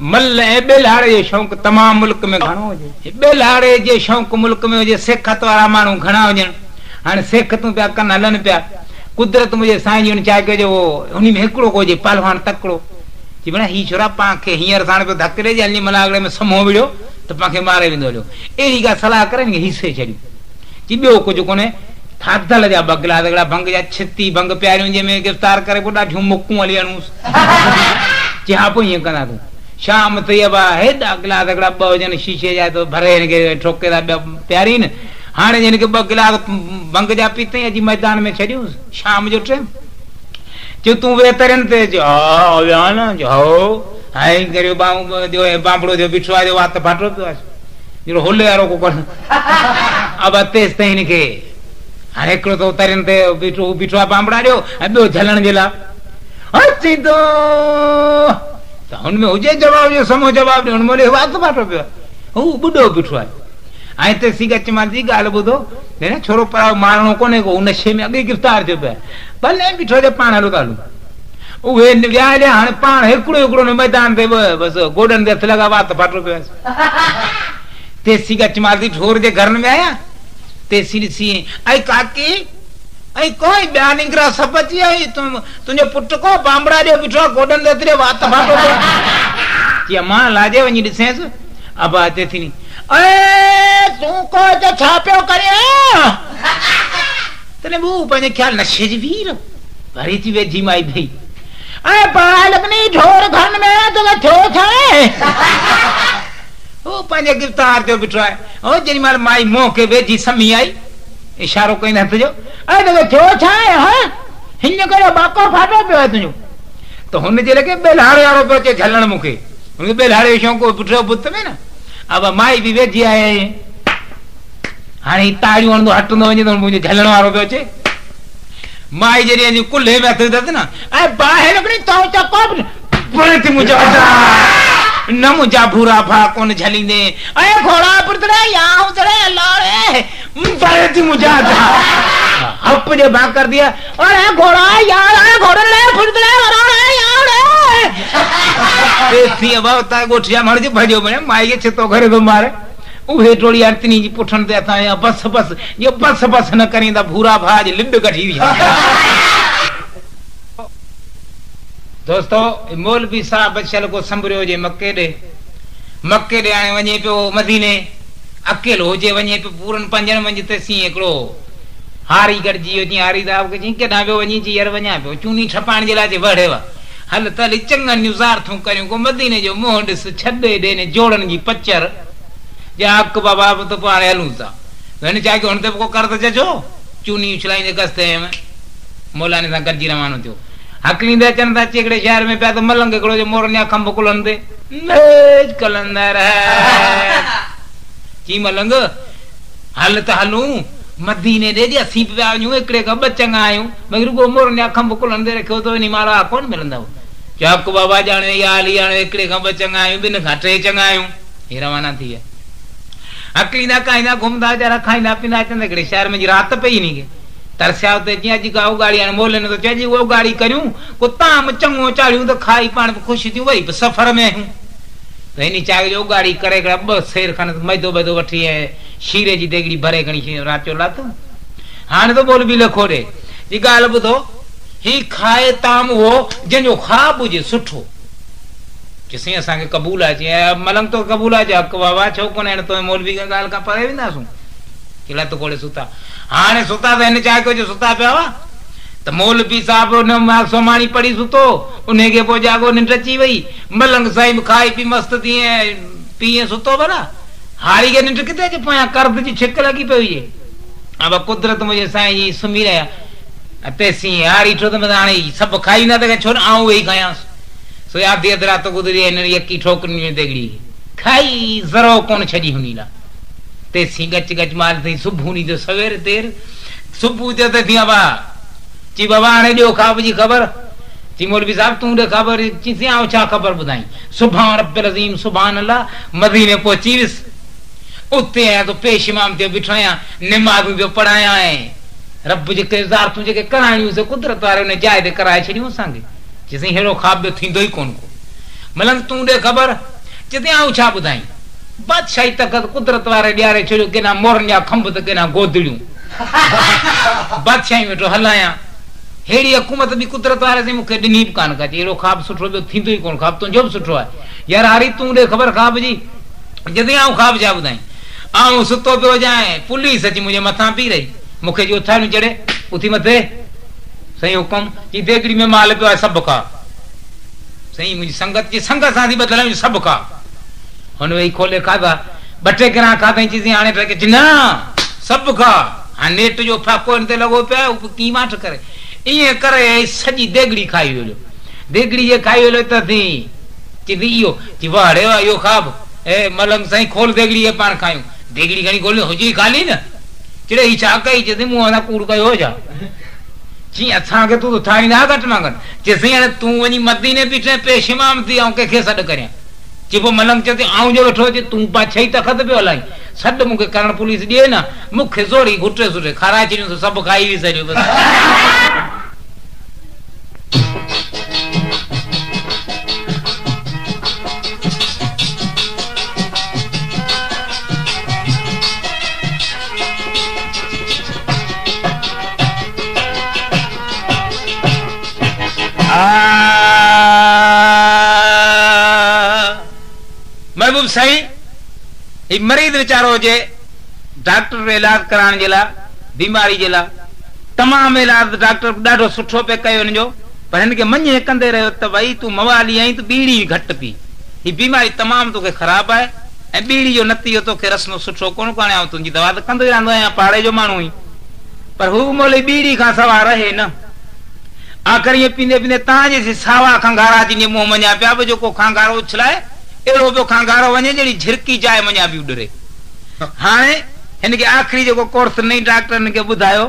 मल ऐं बेलाड़े जो शौक़ तमाम मुल्क में घणो हुजे। बेलाड़े जे शौक़ मुल्क में हुजे, सेखत वारा माण्हू घणा हुजनि। हाणे सेखतूं पिया कनि, हलनि पिया। कुदरत मुंहिंजे साईं जी छा कजे, उन में हिकिड़ो को हुजे पहलवान तकिड़ो, चई भेण हीउ छोरा पाण खे हींअर साण पियो धक ॾे, हली मलागड़े में समो विड़ियो त पाण खे मारे वेंदो हलियो। अहिड़ी का सलाह करे हिसे छॾियूं। चई ॿियो कुझु कोन्हे, थाधल जा ॿ गिलास हिकिड़ा भंग जा 36 भंग पियारियूं, जंहिंमें गिरफ़्तार करे पोइ ॾाढियूं मुकूं हली हणूंसि। चई हा पोइ ईअं कंदा तूं। शाम तयबा हेॾा गिलास हिकिड़ा 2 हुजनि शीशे जा, त भरे हिनखे ठोके था पियारीनि। हाणे जिन खे 2 गिलास भंग जा पीतई, अॼु मैदान में छॾियूंसि शाम जो टाइम। चयो तूं वे तरनि ते, बांबड़ो जो बिठो आहे, वात फाटो पियो आहे, जहिड़ो होले वारो को कोन। अब तेसि ताईं हिनखे हाणे हिकिड़ो त तरनि ते बीठो आहे बांबड़ा ॾियो, ऐं ॿियो झलण जे लाइ अची थो त हुनमें हुजे जवाब जो समो जवाब ॾियो, हुन वात फाटो पियो आहे, हू ॿुढो बीठो आहे। ऐं ते सिगच मां जी ॻाल्हि ॿुधो, छोरो पर मारणो कोन्हे को, नशे में अॻे गिरफ़्तार थियो पियो आहे, भले बीठो हुजे पाण हलो तालू। उहे विया हलिया, हाणे पाण हिकिड़ो मैदान ते बसि गोॾनि ते हथ लॻा, वात फाटो पियो आहे। तेसी गच मारती ठोर जे घर में आया, तेसी ॾिसी ऐं काकी ऐं कोई ॿिया निकिरा सभु अची आई, तुंहिंजो पुटु को बांबड़ा ॾियो बीठो आहे, गोॾनि ते हथ ॾे, वात फाटो पियो। चई मां लाजे वञी ॾिसेसि। अब अचे थी, तूं को छा पियो करे? तने वो पंहिंजे ख्याल नशे जी वीर वरी थी वेझी माई भई, ऐं पालकनी ढोर घर में तो थियो छाए? वो पंहिंजे गिरफ़्तार थियो बीठो आहे। ओ जेॾी महिल माई मुंहं खे वेझी समी आई, इशारो कई हथ जो, ऐं तो थियो छाए? हा हिन करे बाको फाटो पियो आहे तुंहिंजो। त हुनजे लॻे बेलाड़े वारो पियो अचे झलण मूंखे, हुनखे बेलाड़े जो शौक़ु पुठियो बुत में न। अब माई बि वेझी आहे, हाणे ताड़ियूं हणंदो हटंदो वञे त मुंहिंजो झलण वारो पियो अचे। माई जॾहिं कुल्हे में हथ विधसि न, ऐं ॿाहिरि हिकिड़ी तो चको मुंहिंजा न मुंहिंजा भूरा भा कोन झलींदे, ऐं घोड़ा पुतड़े या उतड़े लाड़े बड़े थी मुंहिंजा हप जे भा कर दिया, अरे घोड़ा यार घोड़े पुतड़े गोठिया मर भॼो वञे, माई खे छितो करे थो मारे। उहे टोड़ी अड़तनी जी पुठनि ते असां बस बस जो बस बस न करींदा, भूरा भाज लिंब कढी हुई। दोस्तो मौलवी साहब बचल को संभरियो हुजे मके ॾे हाणे वञे पियो मदीने, अकेलो हुजे वञे पियो पूरनि 5 मंझि तेसी हिकिड़ो हारी गॾिजी वियो। जीअं हारी साहब खे चई केॾां पियो वञी? जी यार वञा पियो, चूनी ठपाइण जे लाइ वड़ेव हल त हली चङनि ज़ारथूं करियूं, को मदीने जो मुंहुं ॾिस, छॾे ॾे जोड़नि जी पचर जा हक़ बाबा त पोइ हाणे हलूं था। हिन चाहे की हुन ते को कर त चजो, चूनी उछलाईंदे गस्ते में मौलाने सां गॾिजी रवानो थियो। हकलींदे अचनि था हिकिड़े शहर में पिया, त मलंग हिकिड़ो जो मोरनि जा खंभ कुलंदे कलंदर चई मलंग हल त हलूं मदीने ॾे जे असीं पिया वञूं, हिकिड़े खां 2 चङा आहियूं, भई रुगो मोरनि जा खंभ कुलंदे रखियो त वञी मारा कोन मिलंदव। चक बाबा ॼाणे या हली हाणे हिकिड़े खां 2 चङा आहियूं, 2 खां 3 चङा आहियूं, हे रवाना थी विया। हकलींदा खाईंदा घुमंदा वीचारा, खाईंदा पींदा अचनि हिकिड़े शहर में राति पई नी खे तरसिया हुते। जीअं अॼु का गाड़ी हाणे मोले न थो चइजे उहो गाड़ी करियूं, को ताम चङो चाढ़ियूं त खाई पाण ख़ुशि थियूं, वरी बि सफ़र में आहियूं। त हिन चाहे जो गाड़ी करे 2 सेर खनि मैदो वैदो वठी ऐं शीरे जी देगड़ी भरे खणी राति जो लाथो। हाणे त बोल बि लखो ॾे जी ॻाल्हि ॿुधो, ही खाए ताम उहो जंहिंजो ख़्वाब हुजे सुठो, चईं असांखे क़बूल आहे। चई मलंग तो क़बूल आहे? हक़ बाबा छो कोन्हे, तो मौलवी ॻाल्हि खां परे वेंदासूं कि लत कोड़े सुता। हाणे सुता त हिन चाहे कयो सुता पिया हुआ त मौलवी साहिब सोमाणी पढ़ी सुतो, उनखे पोइ जागो निंड अची वई। मलंग साईं खाई पी मस्तु थी पीए सुतो भला, हारी खे निंड किथे अचे, पोयां कर्द जी छिक लॻी पई हुजे। अब कुदरत मुंहिंजे साईं जी सुम्ही रहिया, तेसी हारी ठो त हाणे सभु खाईंदा त छो न आऊं वेही खायांसि। सो आधी अधु राति गुज़री हिन यकी ठोकरी में देगड़ी खाई ज़रो कोन छॾी हुन लाइ। तेसी गच गच मार अथई सुबुह जो सवेर देर सुबुह जो त थी बाबा चई बाबा हाणे ॾियो ख़्वाब जी ख़बर। चई मौलवी साहब तूं ॾे ख़बर? चई आउं छा ख़बर ॿुधाई? सुभान रब्बिल अज़ीम सुभान अल्लाह मदीने पहुची वियुसि, उते आहियां तो पेश इमाम ते बीठो आहियां, निमाज़ूं पियो पढ़ायां ऐं रब जेके ज़ारतूं जेके कराइणियूं से कुदरत वारे हुन जाइ ते कराए छॾियूं असांखे। चई अहिड़ो ख़्वाब थींदो ई कोन को। मलंग तूं ॾे ख़बर चते आऊं छा ॿुधाई बादशाही तख़त कुदरत वारे ॾियारे छॾियो केना मोरनि जा खंभ त केना गोदड़ियूं बादशाही वेठो हलायां हेड़ी हुकूमत बि कुदरत वारे से मूंखे ॾिनी बि कान का अहिड़ो ख़्वाब सुठो ॿियो थींदो ई कोन ख़्वाब तुंहिंजो बि सुठो आहे यार हारी तूं ॾे ख़बर ख़्वाब जी जॾहिं आऊं ख़्वाब छा ॿुधाई आऊं सुतो पियो हुजां पुलिस अची मुंहिंजे मथां पी रही मूंखे जो उथारियूं चढ़े उथी मथे सही हुकुम जी देगड़ी में माल पियो आहे सभु खा सही मुंहिंजी संगत जी संगत सां थी ॿधल सभु खा हुन वेही खोले खाधा ॿ टे गिरां खाधई चीज़ हाणे न सभु खा हाणे नेट जो फाको हिन ते लॻो पियो आहे की माठ करे ईअं करे सॼी देगड़ी खाई वेलो देगड़ी जे खाई वेलो त थी चई इहो चई वाह रे वाह इहो खाब ए मलंग साईं खोल देगड़ी पाण खायूं देगड़ी खणी खोले हुजी खाली न चिड़े ही छा कई चई मूं अञा कूड़ कयो हो छा चई असांखे तूं ठाहींदा घटि में घटि चइसि हाणे तूं वञी मदीने बीठे पेश इमाम थी ऐं कंहिंखे सॾु करियां चई पोइ मलंग चए आऊं जो वेठो अचे तूं पाछई तख़त पियो हलाई सॾु मूंखे करण पुलिस ॾिए न मूंखे ज़ोरी घुटे सुठे खाराए छॾियूं सभु खाई बि सॼो महबूब साईं मरीज वीचारो हुजे डॉक्टर इलाज कराइण जे लाइ बीमारी जे लाइ तमामु इलाज डॉक्टर ॾाढो सुठो पे कयो हिनजो पर हिनखे मञे कंदे रहियो त भई तूं मवाली आहीं तूं बीड़ी घटि पी ही बीमारी तमामु तोखे ख़राबु आहे ऐं बीड़ी जो नतीजो तोखे रसनो सुठो कोन कोन्हे आऊं तुंहिंजी दवा त कंदो ई रहंदो आहियां पाड़े जो माण्हू ई पर हू मोली बीड़ी खां सवाइ रहे न आख़िर ईअं पींदे पींदे तव्हांजे सावा खंगारा जी मुंहुं मञा पिया बि जेको खंगारो उछलाए अहिड़ो पियो खंगारो वञे जहिड़ी झिरकी जाए मञा बि उॾरे हाणे हिनखे आख़िरी जेको कोर्स नई डॉक्टर हिनखे ॿुधायो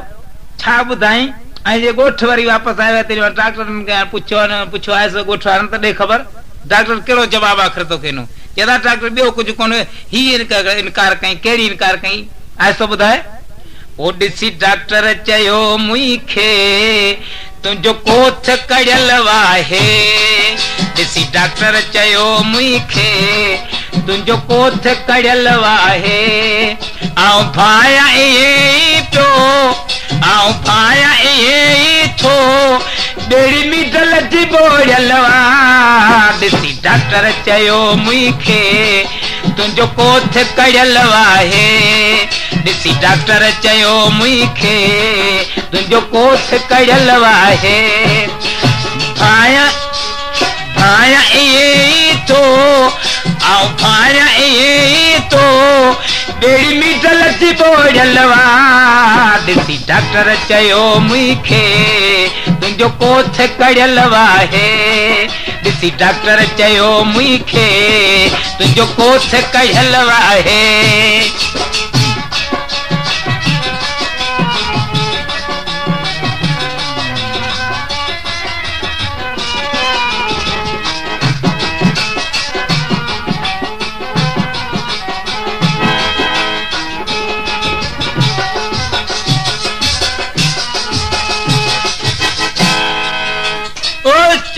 छा ॿुधाई ऐं जे ॻोठ वरी वापसि आयो आहे डॉक्टर पुछियो आहे ॻोठ वारनि त ॾे ख़बर डॉक्टर कहिड़ो जवाबु आख़िर तोखे ॾिनो चवंदा डॉक्टर ॿियो कुझु कोन्हे हीअ इनकार कई कहिड़ी इनकार कई आहिस्तो ॿुधाए ओ ॾिसी डॉक्टर चयो मूंखे तुंहिंजो कोथ कड़ियल आहे ॾिसी डॉक्टर चयो मूंखे तुंहिंजो कोथ कड़ियल आहे आऊं भाया ईअं पियो आऊं भाया ईअं थो ॿेड़ी मीडल जी बोड़ियल ॾिसी डॉक्टर चयो मूंखे तुंहिंजो कोथ कड़ियल आहे ॾिसी डॉक्टर चयो मूंखे तुंहिंजो कोथ कड़ियल आहे भाया भाया ईअं थो आऊं भाया ईअं थो ॿेड़ी मीडल जी बोड़ियल ॾिसी डॉक्टर चयो मूंखे तुंहिंजो कोथ कड़ियल आहे ॾिसी डॉक्टर चयो मूंखे तुंहिंजो कोथ कड़ियल आहे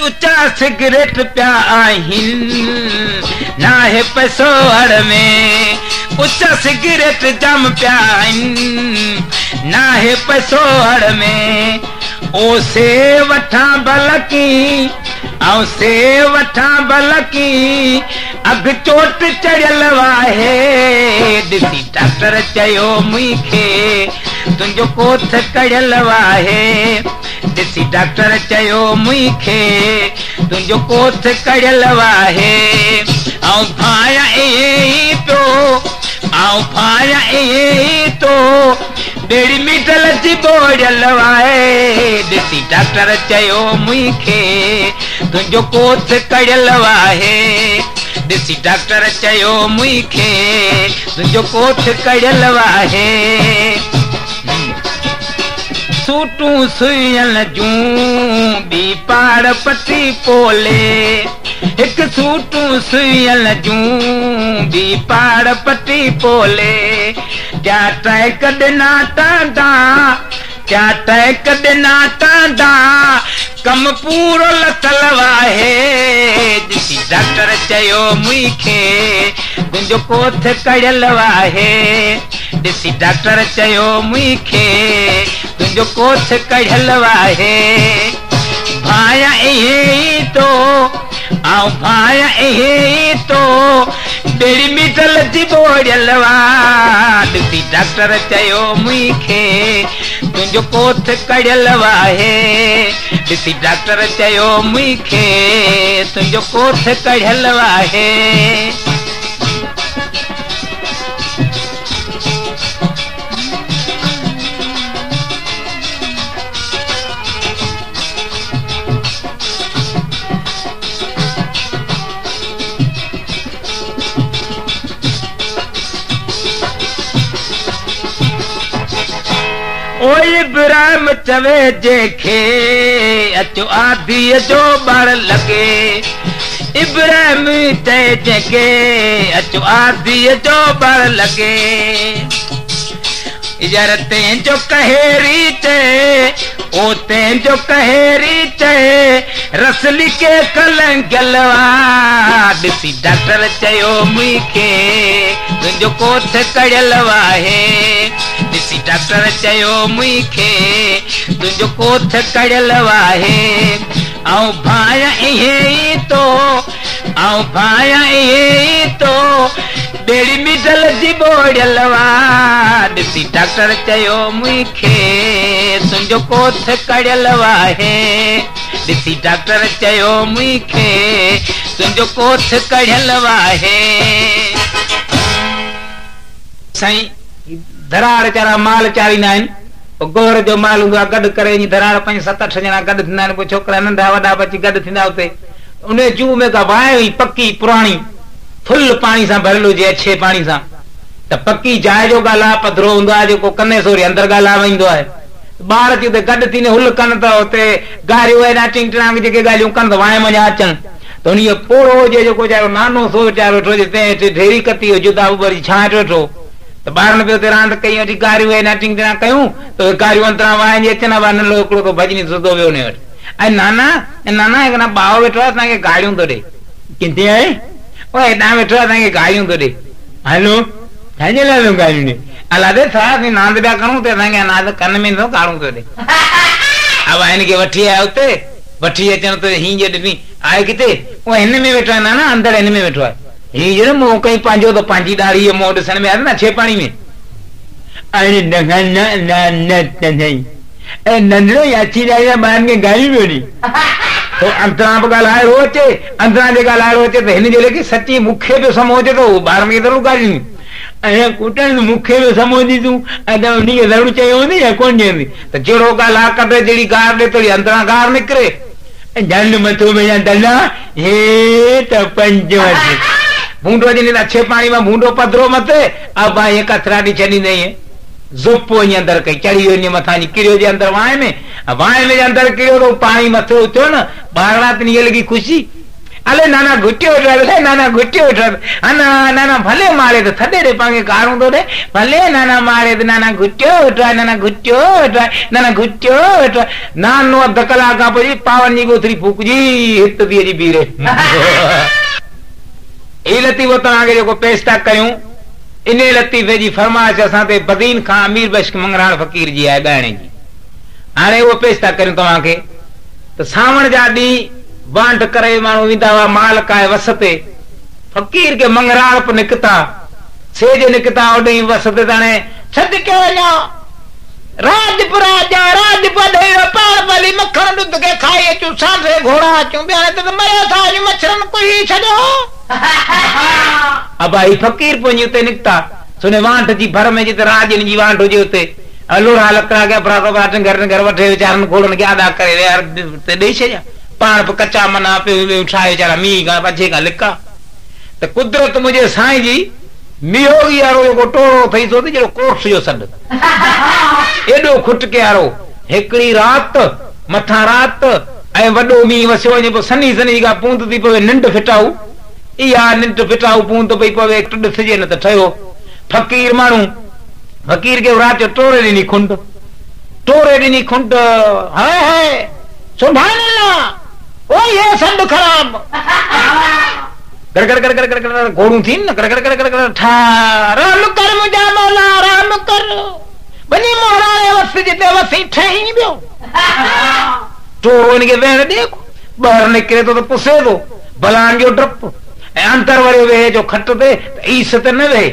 उच्चा सिगरेट पिया आहिनि नाहे पैसो हड़ में उच्चा सिगरेट जाम पिया आहिनि नाहे पैसो हड़ में ओ से वठां बलकी ऐं से वठां बलकी अघ चोट चढ़ियल आहे ॾिसी डॉक्टर चयो मूंखे तुंहिंजो कोथ कड़ियल आहे ॾिसी डॉक्टर चयो मूंखे तुंहिंजो कोथ कड़ियल आहे ऐं भाया ईअं पियो ऐं भाया ईअं थो ॿेड़ी मीडल जी बोड़ियल आहे ॾिसी डॉक्टर चयो मूंखे तुंहिंजो कोथ कड़ियल आहे ॾिसी डॉक्टर चयो मूंखे तुंहिंजो कोथ कड़ियल आहे सूटूं सुयल जूं बि पाड़ पटी पोले हिकु सूटूं सुयल जूं बि पाड़ पटी पोले क्या टैक ॾिना टांडा क्या टैक ॾिना टांडा कम पूरो लथल आहे डॉक्टर चयो मूंखे तुंहिंजो कोथ कढ़ियल आहे ॾिसी डॉक्टर चयो मूंखे तुंहिंजो कोथ कढ़ियल आहे भाया इहे तो आओ भाया इहे तो बेड़ी मिटल जी बोड़ियल ॾिसी डॉक्टर चयो मूंखे तुंहिंजो कोथ कढ़ियल आहे ॾिसी डॉक्टर चयो मूंखे तुंहिंजो कोथ कढ़ियल आहे ओ इब्राहिम चवे जेखे अचो आदीअ जो ॿार लॻे इब्राहिम चए जेके अचो आदीअ जो ॿार लॻे यार तंहिंजो कहेरी चए ओ तंहिंजो कहेरी चए रसली के कलंगल ॾिसी डॉक्टर चयो मूंखे तुंहिंजो कोथ कढ़ियल आहे ॾिसी डॉक्टर चयो मूंखे तुंहिंजो कोथ कढ़ियल आहे ऐं भाया इहे तो ऐं भाया इहे तो बेड़ी मिटल जी बोड़ियल ॾिसी डॉक्टर चयो मूंखे तुंहिंजो कोथ कढ़ियल आहे ॾिसी डॉक्टर चयो मूंखे तुंहिंजो कोथ कढ़ियल आहे साईं धराड़ चारा माल चारींदा आहिनि गोर जो माल हूंदो आहे गॾु करे धराड़ 5-7-8 ॼणा गॾु थींदा आहिनि पोइ छोकिरा नंढा वॾा बची गॾु थींदा हुते उन जूह में का बाहि हुई पकी पुराणी फुल पाणी सां भरियल हुजे अच्छे पाणी सां त पकी जाइ जो ॻाल्हि आहे पधरो हूंदो आहे जेको कने सोरी अंदरि ॻाल्हाए वेंदो आहे ॿार अची हुते गॾु थींदे हुल कनि त हुते गारियूं एॾा टिंग टिंग जेके ॻाल्हियूं कनि त वाए मञा अचनि त उन पोड़ो हुजे जेको वीचारो नानो सो वीचारो वेठो हुजे तंहिं ढेरी कती हुजे जुदा उभरी छांट वेठो त ॿारनि बि हुते रांदि कई वठी गारियूं एॾा टिंग टिंग कयूं त गारियूं अंतरा वाइजी अचनि नंढो हिकिड़ो तो भॼनी सुधो वियो उन वटि ऐं नाना नाना हिकु ॿाओ वेठो आहे तव्हांखे गारियूं थो ॾे किथे आहे ओ हेॾां वेठो आहे तव्हांखे गारियूं थो ॾे हलो छाजे लाइ गारियूं ॾे अलाए छा नांद पिया करूं त असांखे नांद कन में काड़ूं थो ॾे अब हिनखे वठी आया हुते वठी अचनि त हीअं ॾिनी आहे किथे उहो हिन में वेठो आहे नाना अंदरि हिन में वेठो आहे हीअं जहिड़ो मोह कई पंहिंजो त पंहिंजी ॾाढ़ी मोह ॾिसण में आहे न छे पाणी में नंढड़ो याची ॾाढ़ी ॿारनि खे गारियूं पियो ॾे अंतरा बि ॻाल्हाइणो अचे अंतरा जे ॻाल्हाइणो अचे त हिन जे लेखे सची मूंखे बि समो अचे थो ॿारनि खे ज़रूरु गारियूं ऐं कुटनि मूंखे बि समो ॾी तूं ऐं उनखे ज़रूरु चयो हूंदी या कोन चवंदी त जहिड़ो ॻाल्हि कढे जहिड़ी गार ॾे थोरी अंतरा गार निकिरे ऐं झंड मथो में दला हे त पंज वटि भूंडो जिन अच्छे पाणी में भूंडो पधरो मथे अब ये कचरा दी छॾी नहीं है ज़ुप वञी अंदरि कई चढ़ी वञे मथां किरियो जे अंदरि वाए में अंदरि किरियो तो पाणी मथे उथियो न ॿारड़ा त ईअं लॻी ख़ुशी अले नाना घुटियो वेठो नाना घुटियो वेठो नाना भले मारे त थॾे ॾे पाण खे कारूं थो ॾे भले नाना मारे त नाना घुटियो वेठो आहे नाना घुटियो वेठो आहे नाना घुटियो वेठो आहे नानो अधु कलाक खां पोइ पावन जी गोथरी फूकजी हित थी अची बीहे ही लतीफ़ो तव्हांखे जेको पेश था कयूं इन लतीफ़े जी फरमाइश असां ते बदीन खां अमीर बख्श मंगराण फ़कीर जी आहे ॻाइण जी हाणे उहो पेश था करियूं तव्हांखे त सावण जा ॾींहं वांड करे माण्हू वेंदा हुआ माल काए वस ते फ़कीर खे मंगराण निकिता सेज निकिता ओॾे वस ते हाणे छॾ के वञो राजपुरा जा राजपद पाण भली मखण ॾुध के खाई अचूं सांसे घोड़ा अचूं हाणे त मरियो था मच्छरनि कोई छॾो अब आई फकीर पंहिंजी उते निकिता सुने वांट जी भर में जिते राज जी वांट हुजे उते लोढ़ा लकड़ा के अपराध घर घर वठे वीचारनि घोड़नि खे आदा करे यार ॾेई छॾिया पाण बि कचा मना पियो ठाहे वीचारा मींहं खां पछे खां लिका त कुदरत मुंहिंजे साईं जी मिहोगी वारो जेको टोड़ो अथई थो जहिड़ो कोर्स जो सॾु एॾो खुटके वारो हिकिड़ी राति मथां राति ऐं वॾो मींहुं वसियो वञे पोइ सनी सनी का पूंद थी पवे निंड फिटाऊ इहा निंड फिटाऊ पूंद पई पवे ॾिसजे न त ठहियो फ़कीर माण्हू फ़कीर खे राति जो टोड़े ॾिनी खुंड हाय हाय सुभान अल्लाह, ओ ये सब खराब कर कर कर कर कर कर घोड़ू थी न कर कर कर कर कर ठा राम कर मुझा मौला राम कर बनी मोहरा वस जिते वसी ठही बियो चोर इनके वेण देखो बाहर निकले तो पुसे दो बलान जो डप अंतर वरे वे जो खट ते ईस ते न वे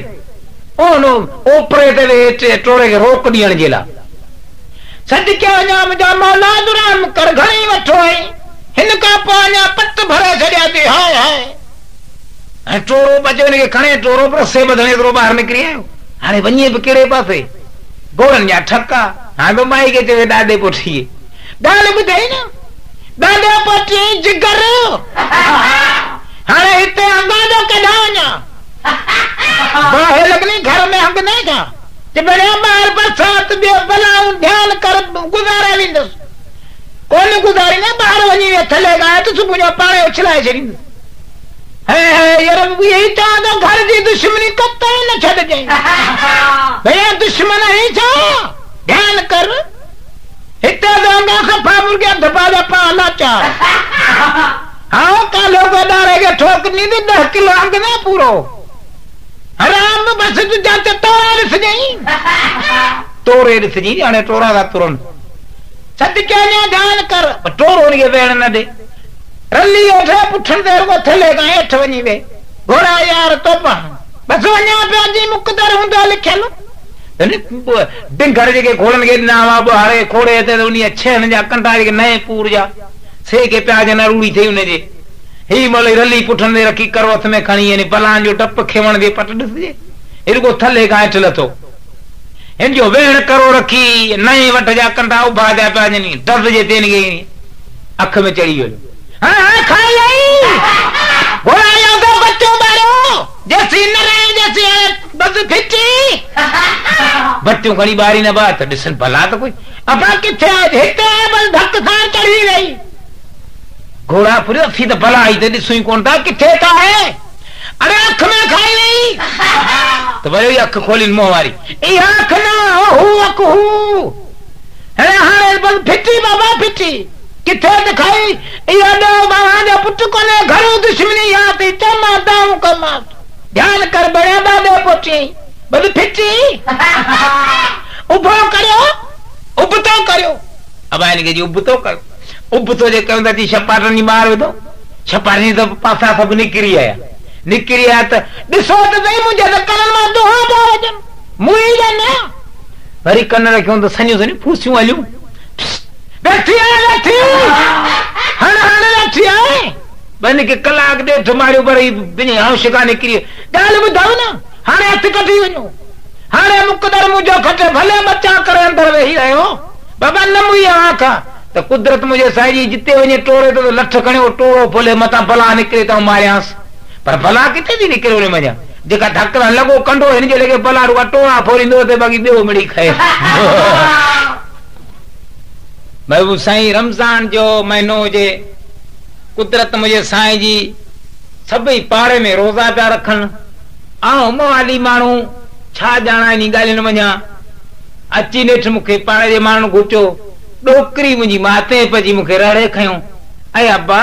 ओनो ओपरे ते वे टोरे के रोक दियण जेला सद क्या नाम जा मौला राम कर घणी वठो है हिनका पाना पत भरे छड़िया ते हाय हाय टोरो बचो ने खणे टोरो पर से बधने तो बाहर निकरी आयो हाने वञे बि केड़े पासे गोरन या ठक्का हां तो माई के चवे दादे पोठी दाल बुधाई ना दादे पोठी जिगर हाने इते अंगाजो कढावना बाहे लगनी घर में हंग नहीं था ते बड़े बाहर पर साथ बे बलाऊ ध्यान कर गुजारा विंदस कोन गुजारी ने बाहर वनी थले गया तो सुबह जो पानी उछलाए छड़ी है यार यही चाहता घर की दुश्मनी कब न छड़ जाए भैया दुश्मन ही छा ध्यान कर इतना दोंगा सफा मुर्गे धपा धपा लाचार हाँ का लोग डालेंगे ठोक नहीं दे 10 किलो अंग ना पूरो हराम बस तू जाते तोरा रिस नहीं तोरे रिस नहीं जाने तोरा का तुरंत सत्य क्या ध्यान कर टोरो नहीं वेण न दे रली उठे पुठन देर को थले का हेठ वनी वे घोड़ा यार तो बस वना पे जी मुकदर हुंदा लिखल डिंगर जे घोड़न के नावा बहारे खोड़े ते उनी अच्छे न जा कंटा के नए पूर जा से के प्याज न रूड़ी थई उने जे ही मले रली पुठन दे रखी करवत में खणी ने पलान जो टप खेवण दे पट दसजे इरगो थले का हेठ लथो इन जो वेण करो रखी नए वट जा कंटा उभा जा प्याज नी दस जे तेन गई अख में चढ़ी गयो हाँ खाई आई घोड़ा यो तो बच्चों बारो जैसी न रहे जैसी बस फिटी बच्चों खड़ी बारी न बात डिसन भला तो कोई अपा किथे आज हिते बस धक खान चढ़ी गई घोड़ा पूरी अफी तो भला आई ते सुई कौन था किथे का है अरे अख में खाई नहीं तो भाई अख खोली मुंह मारी ये अख ना हो अख हो अरे हाँ बस फिटी बाबा फिटी किथे दिखाई ये दो बाबा जो पुट को ने घरों दुश्मनी याद इते माताओं का मात ध्यान कर बड़े दादे पोटी बल फिटी उभो करो उबतो करो अब आने के जी उबतो कर उबतो जे कहंदा जी छपारनी मार दो छपारनी तो पासा सब निकरी आया तो दिसो तो नहीं मुझे तो कलन में दो हो जाओ मुई जाने वरी कन रखियो तो सन्यो सनी फूसियो आलियो बैठी बन के कलाक दे तुम्हारे ऊपर बिने आवश्यका निकरी गाल बुधाओ ना हाने हथ कटी वनो हाने मुकदर मुझो खटे भले बच्चा करे अंदर वेही रहो बाबा न मुई आखा तो कुदरत मुझे साईं जिते वने टोरे तो लठ कणो टोरो बोले मता भला निकरे तो मारियास पर भला किथे थी निकरे ने मजा जेका धक्का लगो कंडो इन जे लगे भला रुआ टोरा फोरिंदो ते बाकी बेओ मिड़ी खाए महबूब साईं रमजान जो महीनो जे कुदरत मुझे साईं जी सभई पाड़े में रोजा पिया रखन आओ मोहाली मानू छा जाना इन गालिन वञा अची नेठ मुखे पाड़े जे मानू घुचो डोकरी मुंजी माते पजी मुखे रड़े खयो ऐ अब्बा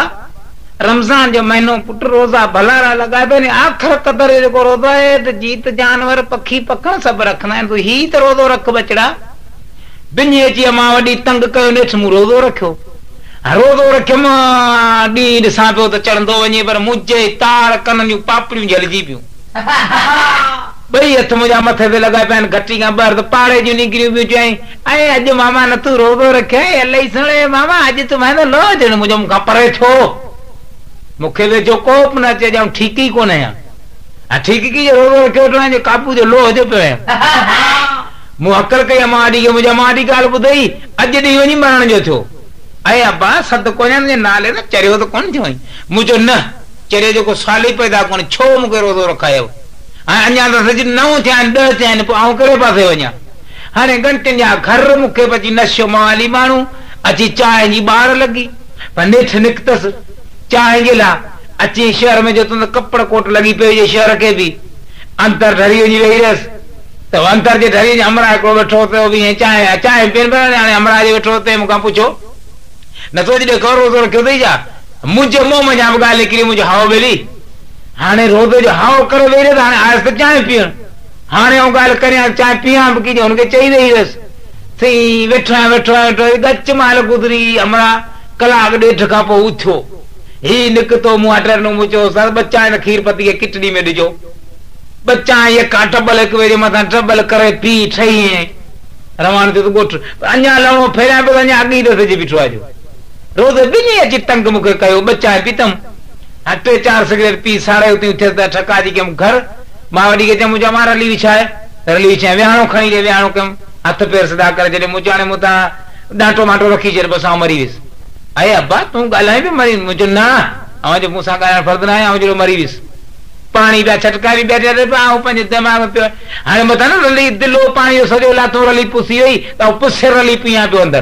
रमजान जो महीनो पुट रोजा भला लगा पे आखिर कदर जो रोजा है तो जीत जानवर पखी पखण सब रखना है तो ही तो रोजो रख बचड़ा बिन्ही अची मां वॾी तंग कयो नेठ मूं रोज़ो रखियुमि ॾींहुं ॾिसां पियो त चढ़ंदो वञे पर मुंहिंजे तार कन जूं पापड़ियूं जलिजी पियूं ॿई हथ मुंहिंजा मथे ते लॻा पिया आहिनि घटी खां ॿाहिरि त पाड़े जूं निकिरियूं पियूं चई ऐं अॼु मामा न तूं रोज़ो रखे अलाही सुणे मामा अॼु तूं मां लो ॼण मुंहिंजो मूंखां परे छो मूंखे वेझो कोप न अचे ॼण ठीक ई कोन आहियां ठीक की जो रोज़ो रखियो वठो काबू जो लोह जो पियो आहियां मूं हकल कई माड़ी के मुझे माड़ी गाल बुधाई अज दी वनी मरण जो थियो ऐ अब्बा सद कोन जे नाले न चरियो तो कोन थियो मुझो न चरे जो को साली पैदा कोन छो मुके रोजो रखायो अन्या तो सज 9 थिया 10 थिया ने आऊं करे पासे वञा हाने घंटे जा घर मुके पची नशो माली मानू अची चाय जी बार लगी पर नेठ निकतस चाय जे ला अची शहर में जो तो कपड़ कोट लगी पे जे शहर के भी अंतर ढरी वनी वेरस तो अंतर जे ढरी हमरा को बैठो तो भी चाय चाय पिन हाने हमरा जे बैठो ते मुका पूछो न तो जे करो तो क्यों दई जा मुझे मुंह में जाम गाल निकली मुझे हाओ बेली हाने रोदो जो हाओ करे वेरे हाने आज तक चाय पियण हाने ओ गाल करे चाय पिया की उनके चई दई रस थी वेठा वेठा गच माल गुजरी हमरा कलाक डेढ़ का पो उठो ही निकतो मुआटर नो मुचो सर बच्चा ने खीर पति के किटनी में दिजो बच्चा ये का टबल एक वे मथा टबल करे पी ठई है रवान तो गोठ अन्या लणो फेरा पे अन्या अगी दे जी बिठो आजो रोज बिनी अची तंग मुके कयो बच्चा पीतम हटे 4 सिगरेट पी साड़े उते उठे ठका जी के घर मावडी के मुजा मारा ली विछाए रली विछाए व्याणो खणी दे व्याणो के हाथ पैर सदा करे जने मुजाने मुता डांटो माटो रखी जे बसा मरी विस आए अब्बा तू गालाए भी मरी मुझे ना आवा जो मुसा गाला फर्द ना आवा जो मरी विस पानी बा छटका भी बैठे रे पाऊ पंज दिमाग में पे हाने मता ना रली दिलो पानी जो सजो लातो रली पुसी होई तो पुसे रली पिया पे अंदर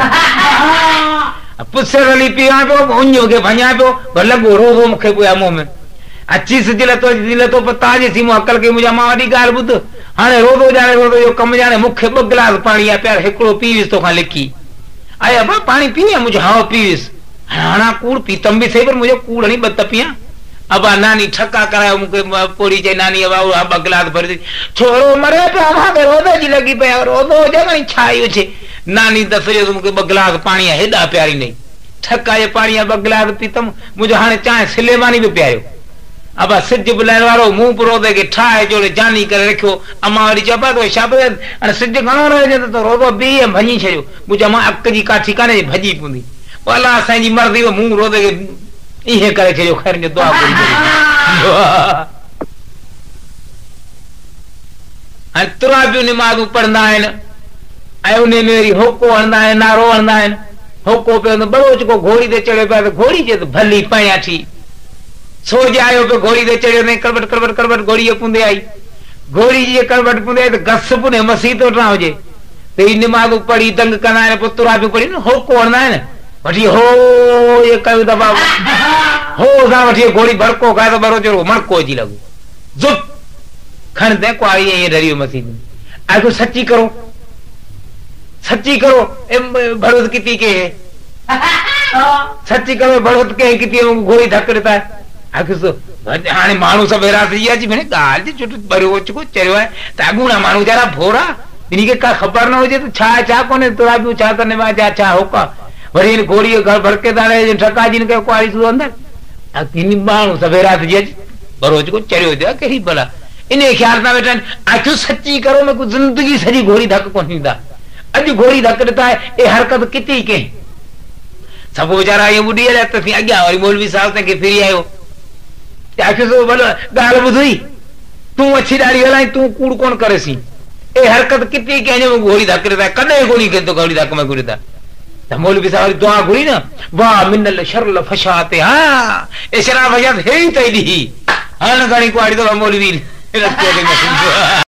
पुसे रली पिया पे उन्यो के भ냐 पे भले गोरो रो मुखे पोया मुंह में अच्छी से दिल तो पता जे सी मु अकल के मुजा मावडी गाल बुध हाने रोदो जो कम जाने मुखे 2 गिलास पानी या प्यार एकड़ो पीविस तो खा लिखी आए अब्बा पानी पिया मुझे हाओ पीविस हाना कूड़ पीतम भी सही पर मुझे कूड़ नहीं बत पिया अब नानी ठक्का करायो मुके पोरी जे नानी अब 2 गिलास भर दी छोरो मरे पे हमा के रोदो जी लगी पे रोदो जगनी छायो छे नानी दसरे तो मुके 2 गिलास पानी हेडा प्यारी नहीं ठक्का ये पानी 2 गिलास पीतम मुझे हाने चाय सिलेमानी भी पियायो अब सिज बुलाइण वारो मुंह पर रोदे के ठाए जोड़े जानी करे रखियो अमा वरी चपा तो शाबे अने सिज घणो रहे तो रोदो बी भजी छयो मुझे मां अक जी काठी काने भजी पुंदी भला साईं जी मर्दी वो मुंह रोदे के इहे करे छयो खैर जो दुआ करी हां तुरा भी नमाज़ पढ़ंदा आहिनि ऐं उन में वरी होको हणंदा आहिनि नारो हणंदा आहिनि होको पे बड़ोच को घोड़ी ते चढ़े पिया तो घोड़ी जे भली पया थी सोज आयो पे घोड़ी ते चढ़ियो ने करबट करबट करबट घोड़ी पुंदे आई घोड़ी जी करबट पुंदे तो घस पुने मसी तो ना हुजे तो ई नमाज़ पढ़ी दंग कंदा आहिनि पुतरा भी पढ़ी न होको हणंदा आहिनि वठी हो ये कयो दबा हो सा वठी घोड़ी भड़को खाए तो बरो चढ़ो मणको जी लगो जुप खण दे क्वारी ये डरियो मसी आगो सच्ची करो भड़ोत किती के सच्ची करो भड़ोत के किती घोड़ी धक देता है आखिसो हाने मानू सब हेरास जी आज मैंने गाल जी चुट बरो चको चरियो है तागुना मानू जरा भोरा इनी के का खबर न हो जे तो छा कोने तोरा भी छा तने मा जा छा होका वरी इन घोड़ी घर भड़के दाने ठका जी ने के क्वारी सु अंदर अकिनी मानू सब हेरास जी आज बरो चको चरियो दे केही भला इने ख्याल ना बेटन आखियो सच्ची करो मैं को जिंदगी सजी घोड़ी धक कोनी दा अज घोड़ी धक देता है ए हरकत किती के सब बेचारा ये बुढ़ी रहता थी आज्ञा और मौलवी साहब ने के फिर आयो आखियो बोलो गाल बुधई तू अच्छी दाढ़ी हलाई तू कूड़ कौन करे सी ए हरकत कितनी के जो घोड़ी धक देता है कदे घोड़ी के तो घोड़ी धक में घुरता त मौलवी साहब दुआ घुरी ना वाह मिनल शरल फशाते हां ए शराब वजह है ही तई दी हां गणी को आड़ी तो मौलवी रस्ते में